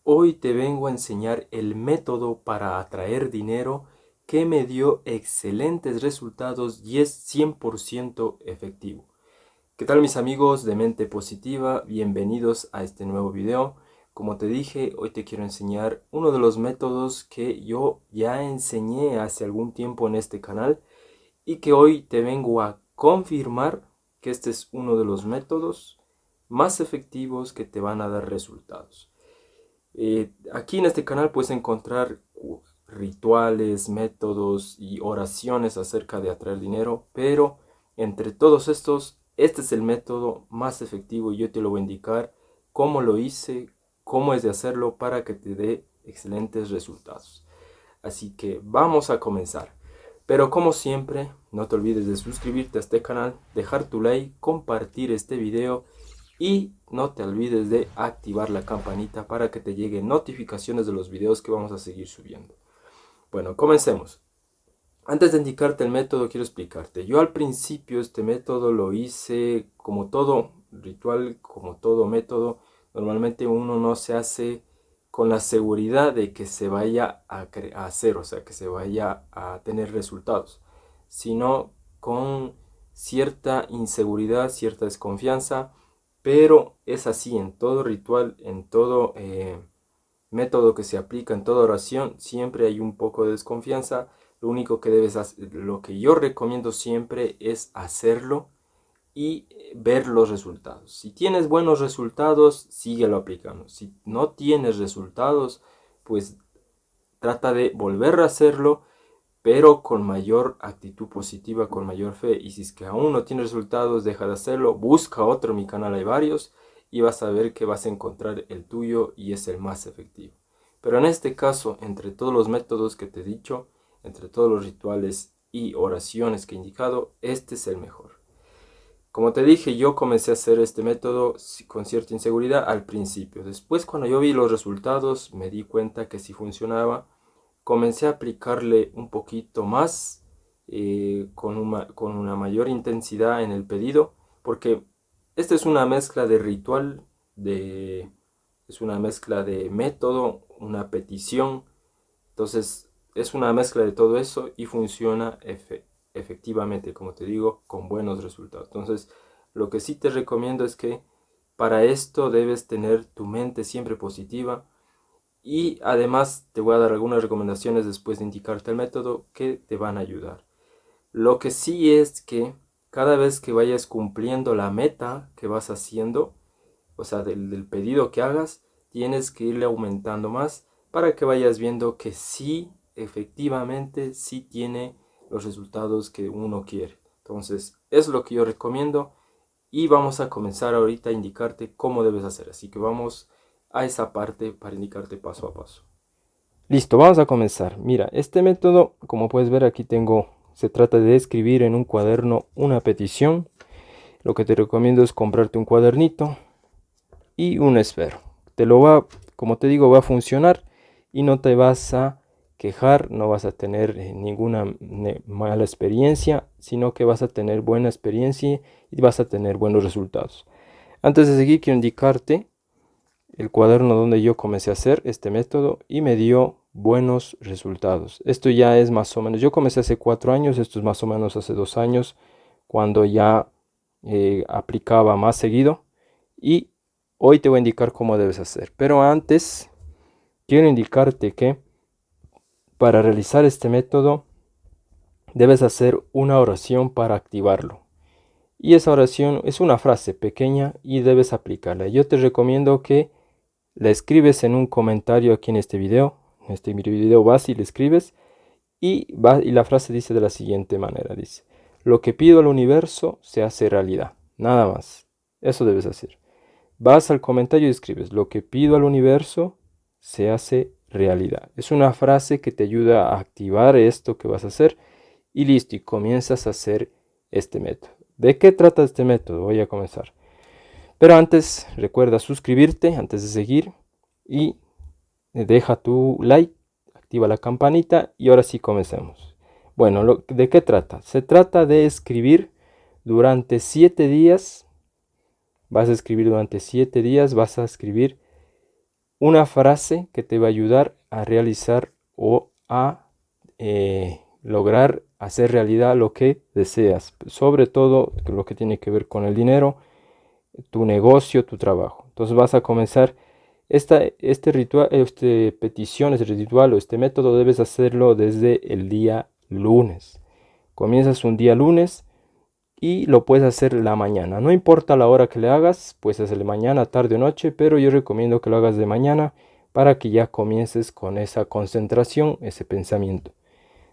Hoy te vengo a enseñar el método para atraer dinero que me dio excelentes resultados y es 100% efectivo. ¿Qué tal mis amigos de Mente Positiva? Bienvenidos a este nuevo video. Como te dije, hoy te quiero enseñar uno de los métodos que yo ya enseñé hace algún tiempo en este canal y que hoy te vengo a confirmar que este es uno de los métodos más efectivos que te van a dar resultados. Aquí en este canal puedes encontrar rituales, métodos y oraciones acerca de atraer dinero, pero entre todos estos, este es el método más efectivo y yo te lo voy a indicar cómo lo hice, cómo es de hacerlo para que te dé excelentes resultados. Así que vamos a comenzar. Pero como siempre, no te olvides de suscribirte a este canal, dejar tu like, compartir este video y no te olvides de activar la campanita para que te lleguen notificaciones de los videos que vamos a seguir subiendo. Bueno, comencemos. Antes de indicarte el método, quiero explicarte. Yo al principio este método lo hice como todo ritual, como todo método. Normalmente uno no se hace con la seguridad de que se vaya a hacer, o sea, que se vaya a tener resultados, sino con cierta inseguridad, cierta desconfianza, pero es así en todo ritual, en todo método que se aplica, en toda oración, siempre hay un poco de desconfianza. Lo único que debes hacer, lo que yo recomiendo siempre es hacerlo y ver los resultados. Si tienes buenos resultados, síguelo aplicando. Si no tienes resultados, pues trata de volver a hacerlo, pero con mayor actitud positiva, con mayor fe. Y si es que aún no tienes resultados, deja de hacerlo, busca otro. En mi canal hay varios y vas a ver que vas a encontrar el tuyo y es el más efectivo. Pero en este caso, entre todos los métodos que te he dicho, entre todos los rituales y oraciones que he indicado, este es el mejor. Como te dije, yo comencé a hacer este método con cierta inseguridad al principio. Después, cuando yo vi los resultados, me di cuenta que sí funcionaba. Comencé a aplicarle un poquito más, con una mayor intensidad en el pedido, porque esta es una mezcla de ritual, es una mezcla de método, una petición. Entonces, es una mezcla de todo eso y funciona efectivamente, como te digo, con buenos resultados. Entonces, lo que sí te recomiendo es que para esto debes tener tu mente siempre positiva y además te voy a dar algunas recomendaciones después de indicarte el método que te van a ayudar. Lo que sí es que cada vez que vayas cumpliendo la meta que vas haciendo, o sea, del pedido que hagas, tienes que irle aumentando más para que vayas viendo que sí, efectivamente, sí tiene los resultados que uno quiere. Entonces, es lo que yo recomiendo y vamos a comenzar ahorita a indicarte cómo debes hacer. Así que vamos a esa parte para indicarte paso a paso. Listo, vamos a comenzar. Mira, este método, como puedes ver aquí se trata de escribir en un cuaderno una petición. Lo que te recomiendo es comprarte un cuadernito y un esfero. Como te digo, va a funcionar y no te vas a quejar, no vas a tener ninguna mala experiencia, sino que vas a tener buena experiencia y vas a tener buenos resultados. Antes de seguir, quiero indicarte el cuaderno donde yo comencé a hacer este método y me dio buenos resultados. Esto ya es más o menos, yo comencé hace 4 años, esto es más o menos hace 2 años, cuando ya aplicaba más seguido y hoy te voy a indicar cómo debes hacer. Pero antes, quiero indicarte que para realizar este método debes hacer una oración para activarlo. Y esa oración es una frase pequeña y debes aplicarla. Yo te recomiendo que la escribes en un comentario aquí en este video. En este video vas y le escribes y la frase dice de la siguiente manera. Dice, lo que pido al universo se hace realidad. Nada más. Eso debes hacer. Vas al comentario y escribes, lo que pido al universo se hace realidad. Es una frase que te ayuda a activar esto que vas a hacer y listo, y comienzas a hacer este método. ¿De qué trata este método? Voy a comenzar. Pero antes, recuerda suscribirte antes de seguir y deja tu like, activa la campanita y ahora sí comencemos. Bueno, ¿de qué trata? Se trata de escribir durante 7 días. Vas a escribir durante 7 días, vas a escribir una frase que te va a ayudar a realizar o a lograr hacer realidad lo que deseas, sobre todo lo que tiene que ver con el dinero, tu negocio, tu trabajo. Entonces vas a comenzar este ritual, petición, este ritual o este método debes hacerlo desde el día lunes. Comienzas un día lunes y lo puedes hacer la mañana. No importa la hora que le hagas, puedes hacerle mañana, tarde o noche, pero yo recomiendo que lo hagas de mañana para que ya comiences con esa concentración, ese pensamiento.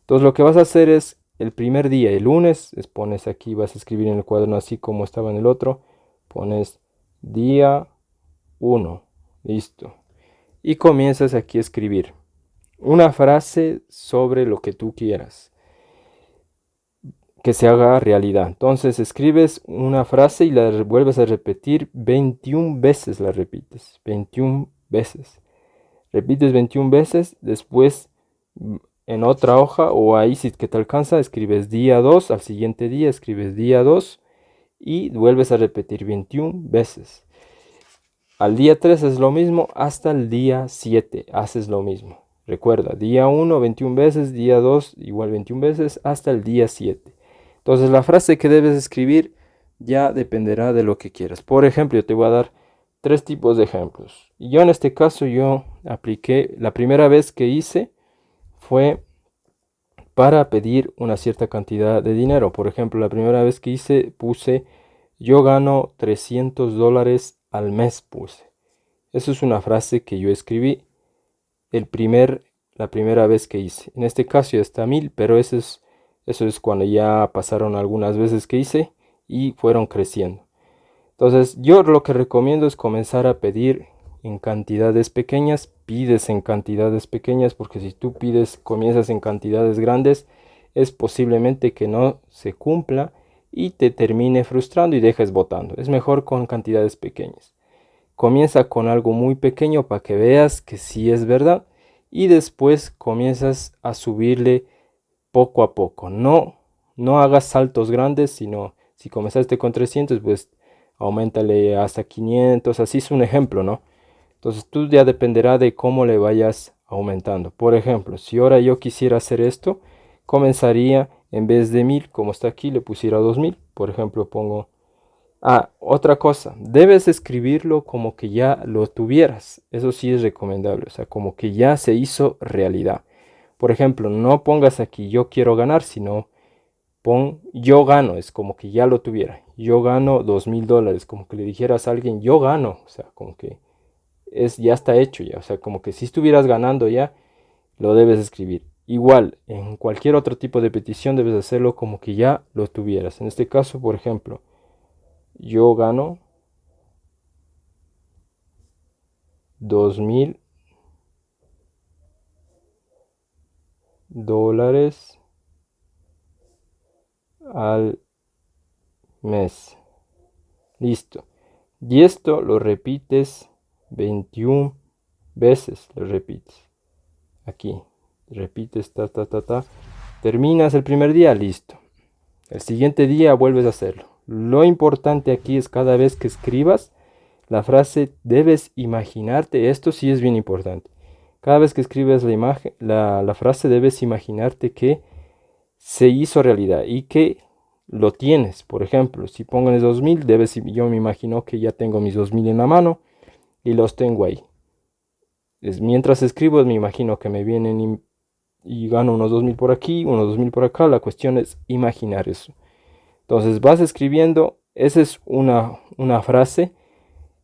Entonces lo que vas a hacer es el primer día, el lunes, pones aquí, vas a escribir en el cuaderno así como estaba en el otro, pones día 1, listo. Y comienzas aquí a escribir una frase sobre lo que tú quieras que se haga realidad. Entonces escribes una frase y la vuelves a repetir 21 veces, la repites 21 veces. Repites 21 veces, después en otra hoja o ahí si que te alcanza, escribes día 2, al siguiente día escribes día 2 y vuelves a repetir 21 veces. Al día 3 es lo mismo, hasta el día 7 haces lo mismo. Recuerda, día 1 21 veces, día 2 igual 21 veces, hasta el día 7. Entonces la frase que debes escribir ya dependerá de lo que quieras. Por ejemplo, yo te voy a dar 3 tipos de ejemplos. Y yo en este caso yo apliqué, la primera vez que hice fue para pedir una cierta cantidad de dinero. Por ejemplo, la primera vez que hice puse yo gano $300 al mes puse. Eso es una frase que yo escribí la primera vez que hice. En este caso ya está 1000, pero eso es cuando ya pasaron algunas veces que hice y fueron creciendo. Entonces yo lo que recomiendo es comenzar a pedir en cantidades pequeñas, pides en cantidades pequeñas, porque si tú comienzas en cantidades grandes, es posiblemente que no se cumpla y te termine frustrando y dejes botando. Es mejor con cantidades pequeñas. Comienza con algo muy pequeño para que veas que sí es verdad y después comienzas a subirle poco a poco. No hagas saltos grandes, sino si comenzaste con 300, pues aumentale hasta 500, así es un ejemplo, ¿no? Entonces tú ya dependerá de cómo le vayas aumentando. Por ejemplo, si ahora yo quisiera hacer esto, comenzaría en vez de 1000, como está aquí, le pusiera 2000. Por ejemplo, pongo... otra cosa, debes escribirlo como que ya lo tuvieras. Eso sí es recomendable, o sea, como que ya se hizo realidad. Por ejemplo, no pongas aquí yo quiero ganar, sino pon yo gano, es como que ya lo tuviera. Yo gano $2000, como que le dijeras a alguien yo gano, o sea, como que ya está hecho ya, o sea, como que si estuvieras ganando ya, lo debes escribir. Igual, en cualquier otro tipo de petición debes hacerlo como que ya lo tuvieras. En este caso, por ejemplo, yo gano $2000 al mes. Listo. Y esto lo repites 21 veces. Lo repites. Aquí. Repites, Terminas el primer día, listo. El siguiente día vuelves a hacerlo. Lo importante aquí es cada vez que escribas la frase, debes imaginarte, esto sí es bien importante. Cada vez que escribes la frase, debes imaginarte que se hizo realidad y que lo tienes. Por ejemplo, si pongo en 2000, yo me imagino que ya tengo mis 2000 en la mano y los tengo ahí. Mientras escribo, me imagino que me vienen y gano unos 2000 por aquí, unos 2000 por acá. La cuestión es imaginar eso. Entonces vas escribiendo, esa es una frase.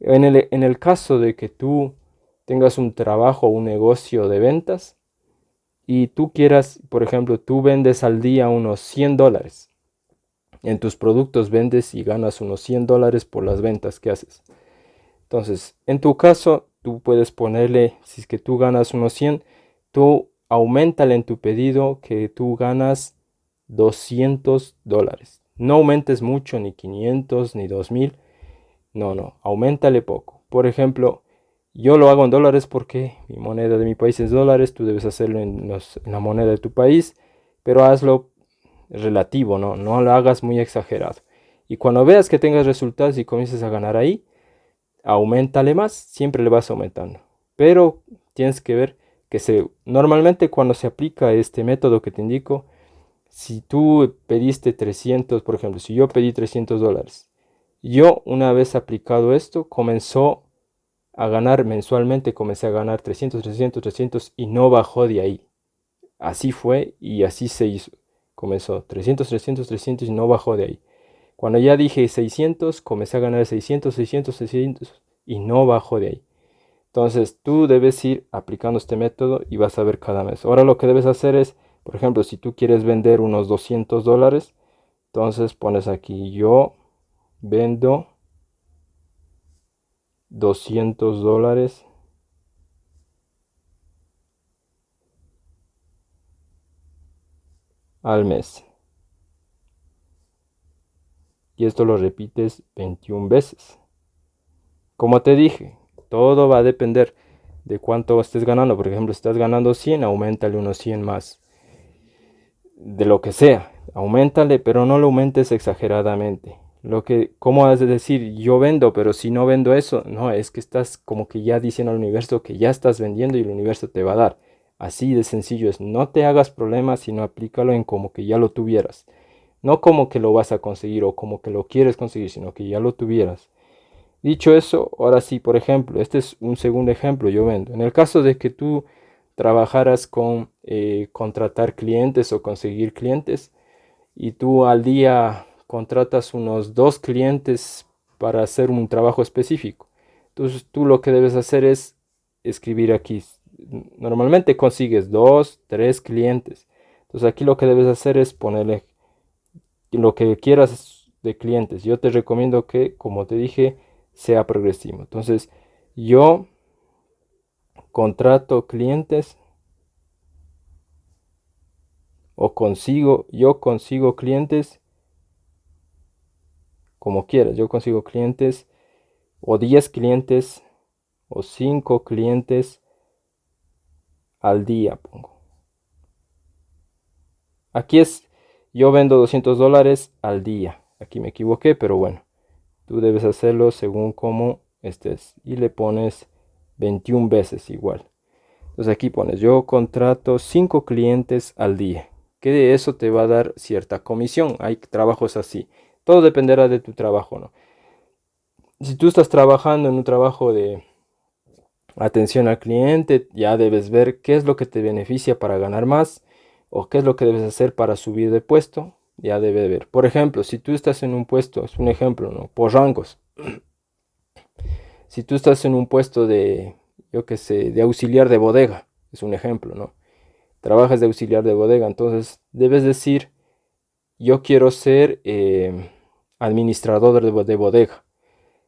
En el caso de que tú tengas un trabajo o un negocio de ventas y tú quieras, por ejemplo, tú vendes al día unos $100. En tus productos vendes y ganas unos $100 por las ventas que haces. Entonces, en tu caso, tú puedes ponerle, si es que tú ganas unos 100, tú aumentale en tu pedido que tú ganas $200. No aumentes mucho, ni 500, ni 2000. No, aumentale poco. Por ejemplo, yo lo hago en dólares porque mi moneda de mi país es dólares, tú debes hacerlo en la moneda de tu país, pero hazlo relativo, no lo hagas muy exagerado. Y cuando veas que tengas resultados y comiences a ganar ahí, aumentale más, siempre le vas aumentando. pero tienes que ver que normalmente cuando se aplica este método que te indico, si tú pediste 300, por ejemplo, si yo pedí $300, yo una vez aplicado esto, comenzó a ganar mensualmente, comencé a ganar 300 y no bajó de ahí. Así fue y así se hizo. Comenzó 300 y no bajó de ahí. Cuando ya dije 600, comencé a ganar 600 y no bajó de ahí. Entonces tú debes ir aplicando este método y vas a ver cada mes. Ahora lo que debes hacer es, por ejemplo, si tú quieres vender unos $200, entonces pones aquí yo vendo $200 al mes. Y esto lo repites 21 veces. Como te dije, todo va a depender de cuánto estés ganando. Por ejemplo, si estás ganando 100, aumentale unos 100 más. De lo que sea, aumentale, pero no lo aumentes exageradamente. ¿Cómo has de decir, yo vendo, pero si no vendo eso? No, es que estás como que ya diciendo al universo que ya estás vendiendo y el universo te va a dar. Así de sencillo es. No te hagas problemas, sino aplícalo en como que ya lo tuvieras. No como que lo vas a conseguir o como que lo quieres conseguir, sino que ya lo tuvieras. Dicho eso, ahora sí, por ejemplo, este es un segundo ejemplo, yo vendo. En el caso de que tú trabajaras con contratar clientes o conseguir clientes y tú al día contratas unos 2 clientes para hacer un trabajo específico. Entonces tú lo que debes hacer es escribir aquí. Normalmente consigues 2, 3 clientes. Entonces aquí lo que debes hacer es ponerle lo que quieras de clientes. Yo te recomiendo que, como te dije, sea progresivo. Entonces, yo contrato clientes yo consigo clientes como quieras. Yo consigo clientes o 10 clientes o 5 clientes al día, pongo. Aquí yo vendo $200 al día. Aquí me equivoqué, pero bueno. Tú debes hacerlo según cómo estés. Y le pones 21 veces igual. Entonces aquí pones, yo contrato 5 clientes al día. Que de eso te va a dar cierta comisión. Hay trabajos así. Todo dependerá de tu trabajo, ¿no? Si tú estás trabajando en un trabajo de atención al cliente, ya debes ver qué es lo que te beneficia para ganar más o qué es lo que debes hacer para subir de puesto. Ya debe ver. Por ejemplo, si tú estás en un puesto, es un ejemplo, ¿no? Por rangos. Si tú estás en un puesto de, yo qué sé, de auxiliar de bodega, es un ejemplo, ¿no? Trabajas de auxiliar de bodega, entonces debes decir, yo quiero ser administrador de bodega.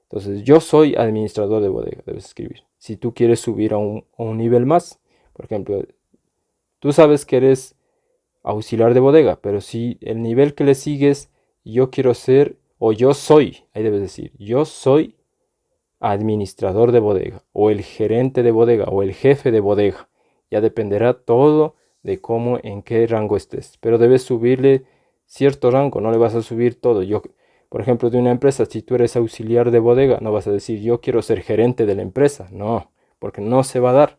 Entonces, yo soy administrador de bodega, debes escribir. Si tú quieres subir a un nivel más, por ejemplo, tú sabes que eres auxiliar de bodega, pero si el nivel que le sigues, yo quiero ser, o yo soy, ahí debes decir, yo soy administrador de bodega, o el gerente de bodega, o el jefe de bodega. Ya dependerá todo de cómo, en qué rango estés. Pero debes subirle cierto rango, no le vas a subir todo. Por ejemplo, de una empresa, si tú eres auxiliar de bodega, no vas a decir yo quiero ser gerente de la empresa. No, porque no se va a dar.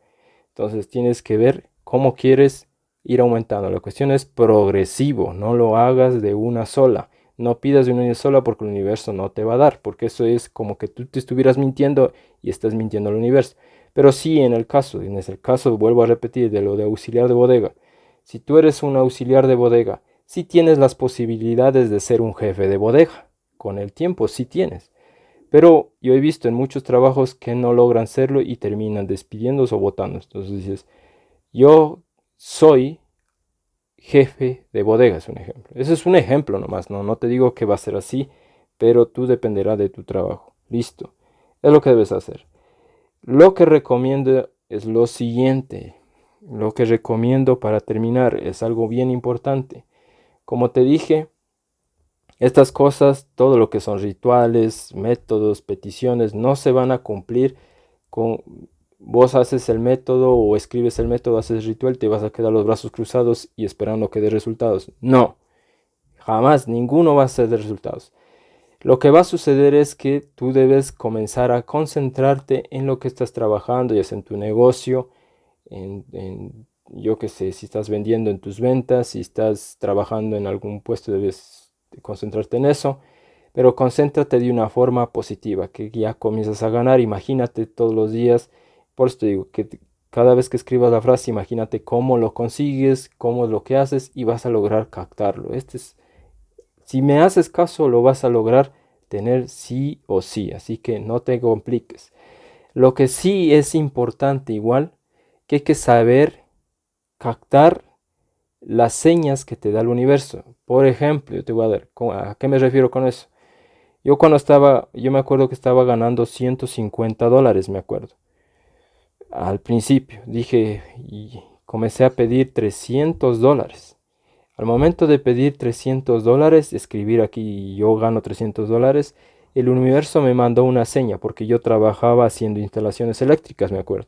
Entonces tienes que ver cómo quieres ir aumentando. La cuestión es progresivo, no lo hagas de una sola. No pidas de una sola porque el universo no te va a dar, porque eso es como que tú te estuvieras mintiendo y estás mintiendo al universo. Pero sí, en el caso, vuelvo a repetir, de lo de auxiliar de bodega. Si tú eres un auxiliar de bodega, sí tienes las posibilidades de ser un jefe de bodega. Con el tiempo sí tienes. Pero yo he visto en muchos trabajos que no logran serlo y terminan despidiéndose o votando. Entonces dices, yo soy jefe de bodega, es un ejemplo. Ese es un ejemplo nomás, no te digo que va a ser así, pero tú dependerá de tu trabajo. Listo. Es lo que debes hacer. Lo que recomiendo es lo siguiente. Lo que recomiendo para terminar es algo bien importante. Como te dije, estas cosas, todo lo que son rituales, métodos, peticiones, no se van a cumplir con vos haces el método o escribes el método, haces el ritual, te vas a quedar los brazos cruzados y esperando que dé resultados. No, jamás, ninguno va a ser de resultados. Lo que va a suceder es que tú debes comenzar a concentrarte en lo que estás trabajando, ya sea en tu negocio, yo qué sé, si estás vendiendo en tus ventas, si estás trabajando en algún puesto, debes concentrarte en eso, pero concéntrate de una forma positiva, que ya comienzas a ganar, imagínate todos los días, por eso te digo que cada vez que escribas la frase, imagínate cómo lo consigues, cómo es lo que haces y vas a lograr captarlo. Si me haces caso, lo vas a lograr tener sí o sí, así que no te compliques. Lo que sí es importante igual, que hay que saber captar las señas que te da el universo. Por ejemplo, yo te voy a dar, ¿a qué me refiero con eso? Yo me acuerdo que estaba ganando $150, me acuerdo. Al principio dije, y comencé a pedir $300. Al momento de pedir $300, escribir aquí yo gano $300, el universo me mandó una seña porque yo trabajaba haciendo instalaciones eléctricas, me acuerdo.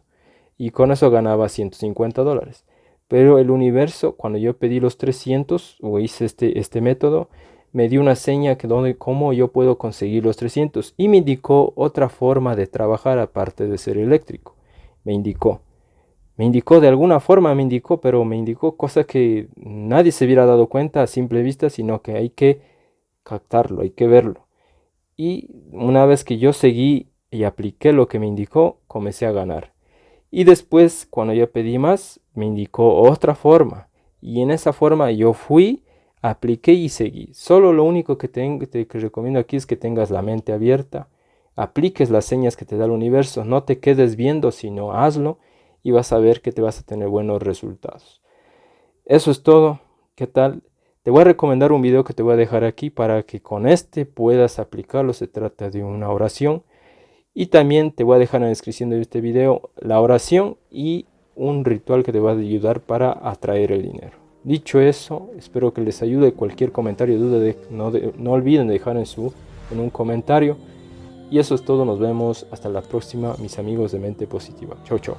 Y con eso ganaba $150. Pero el universo, cuando yo pedí los 300 o hice este método, me dio una seña cómo yo puedo conseguir los 300 y me indicó otra forma de trabajar aparte de ser eléctrico. Me indicó. Me indicó de alguna forma, pero me indicó cosas que nadie se hubiera dado cuenta a simple vista, sino que hay que captarlo, hay que verlo. Y una vez que yo seguí y apliqué lo que me indicó, comencé a ganar. Y después, cuando yo pedí más, me indicó otra forma. Y en esa forma yo fui, apliqué y seguí. Solo lo único que recomiendo aquí es que tengas la mente abierta, apliques las señas que te da el universo, no te quedes viendo, sino hazlo y vas a ver que te vas a tener buenos resultados. Eso es todo. ¿Qué tal? Te voy a recomendar un video que te voy a dejar aquí para que con este puedas aplicarlo. Se trata de una oración. Y también te voy a dejar en la descripción de este video la oración y un ritual que te va a ayudar para atraer el dinero. Dicho eso, espero que les ayude. Cualquier comentario, duda, no olviden de dejar en un comentario. Y eso es todo. Nos vemos hasta la próxima, mis amigos de Mente Positiva. Chau, chau.